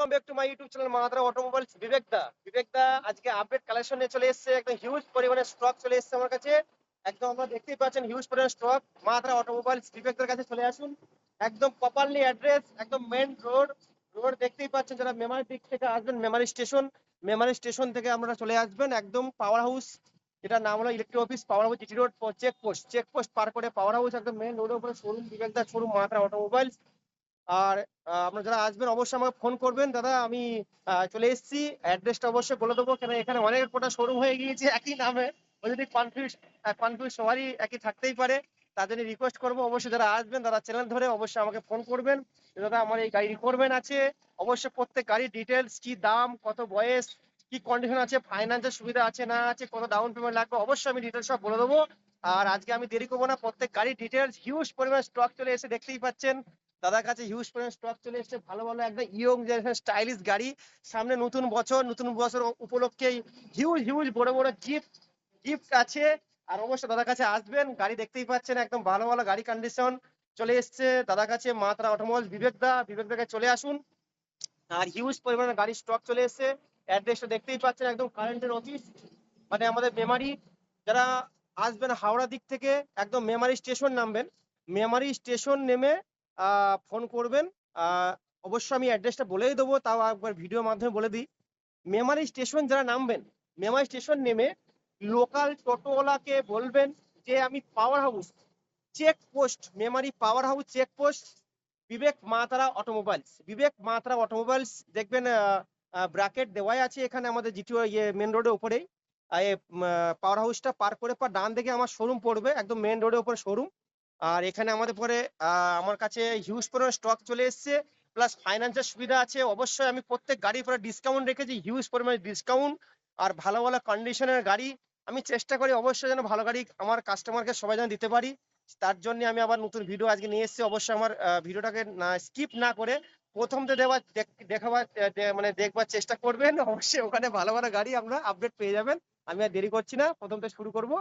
Welcome back to my YouTube channel Mahadra automobiles. Bibek da আজকে update collection নিয়ে চলে এসেছে। একদম হিউজ পরিমাণে স্টক চলে এসেছে আমার কাছে। একদম আমরা দেখতেই পাচ্ছেন হিউজ পরিমাণে স্টক। মাহাদ্রা অটোমোবাইলস বিবেকদার কাছে চলে আসুন। একদম প্রপারলি অ্যাড্রেস, একদম মেন রোড। রোড দেখতেই পাচ্ছেন, যারা মেমারি দিক থেকে আসবেন মেমারি স্টেশন থেকে আপনারা চলে আসবেন একদম পাওয়ার হাউস, যেটা নাম হলো electric office, power house G T road check post পার করে পাওয়ার হাউস, একদম মেন রোডের উপরে শোরুম, বিবেকদার শোরুম মাহাদ্রা অটোমোবাইলস। আর আপনারা যারা আসবেন অবশ্যই আমাকে ফোন করবেন। দাদা আমি চলে এসেছি, অ্যাড্রেসটা অবশ্যই বলে দেবো, কেন এখানে অনেক কটা শোরুম হয়ে গিয়েছে একই নামে। ও যদি কনফিউজ সবারই একই থাকতেই পারে, তার জন্য রিকোয়েস্ট করবো অবশ্যই যারা আসবেন তারা চ্যানেল ধরে অবশ্যই আমাকে ফোন করবেন। দাদা আমার এই গাড়ি রিকোয়ারমেন্ট আছে, অবশ্যই প্রত্যেক গাড়ির ডিটেলস, কি দাম, কত বয়স, কি কন্ডিশন আছে, ফাইন্যান্সের সুবিধা আছে না আছে, কত ডাউন পেমেন্ট লাগবে, অবশ্যই আমি ডিটেলস সব বলে দেবো। আর আজকে আমি দেরি করবো না, প্রত্যেক গাড়ির ডিটেলস, হিউজ পরিমাণ স্টক চলে এসে দেখতেই পাচ্ছেন। দাদার কাছে হিউজ পরিমাণ স্টক চলে এসেছে, ভালো ভালো একদম ইয়ং জেনারেশন স্টাইলিশ গাড়ি। সামনে নতুন বছর উপলক্ষে হিউজ হিউজ বড় বড় গিফট আছে। আর অবশ্যই দাদার কাছে আসবেন, গাড়ি দেখতেই পাচ্ছেন একদম ভালো ভালো গাড়ি কন্ডিশন চলে এসছে দাদার কাছে। মাত্রা অটোমোবাইলস বিবেকদার কাছে চলে আসুন। আর হিউজ পরিমাণে গাড়ির স্টক চলে এসছে। অ্যাড্রেসটা দেখতেই পাচ্ছেন, একদম কারেন্টের অফিস, মানে আমাদের মেমারি। যারা আসবেন হাওড়া দিক থেকে একদম মেমারি স্টেশন নামবেন, মেমারি স্টেশন নেমে ফোন করবেন। আহ, অবশ্যই আমি অ্যাড্রেসটা বলেই দেবো, তাও একবার ভিডিওর মাধ্যমে বলে দিই। মেমারি স্টেশন যারা নামবেন, মেমারি স্টেশন নেমে লোকাল টোটোওয়ালাকে বলবেন যে আমি power house check post, Memari power house check post Bibek Mahatra automobiles দেখবেন। ব্র্যাকেট দেওয়াই আছে এখানে আমাদের জিটিও মেন রোডের উপরেই। পাওয়ার হাউসটা পার করে পর ডান দিকে আমার শোরুম পড়বে, একদম মেন রোডের উপরে শোরুম। আর এখানে আমাদের পরে আমার কাছে হিউজ পরিমাণ স্টক চলে এসছে, প্লাস ফাইন্যান্সের সুবিধা আছে। অবশ্যই আমি প্রত্যেক গাড়ির পরে ডিসকাউন্ট রেখেছি, হিউজ পরিমাণে ডিসকাউন্ট। আর ভালো ভালো কন্ডিশনের গাড়ি আমি চেষ্টা করি অবশ্যই যেন ভালো গাড়ি আমার কাস্টমারকে সবাই যেন দিতে পারি। তার জন্য আমি আবার নতুন ভিডিও আজকে নিয়ে এসেছি। অবশ্যই আমার ভিডিওটাকে না স্কিপ না করে প্রথম তো দেখাবার মানে দেখবার চেষ্টা করবেন। অবশ্যই ওখানে ভালো ভালো গাড়ি আমরা আপডেট পেয়ে যাবেন। আমি আর দেরি করছি না, প্রথম থেকে শুরু করব।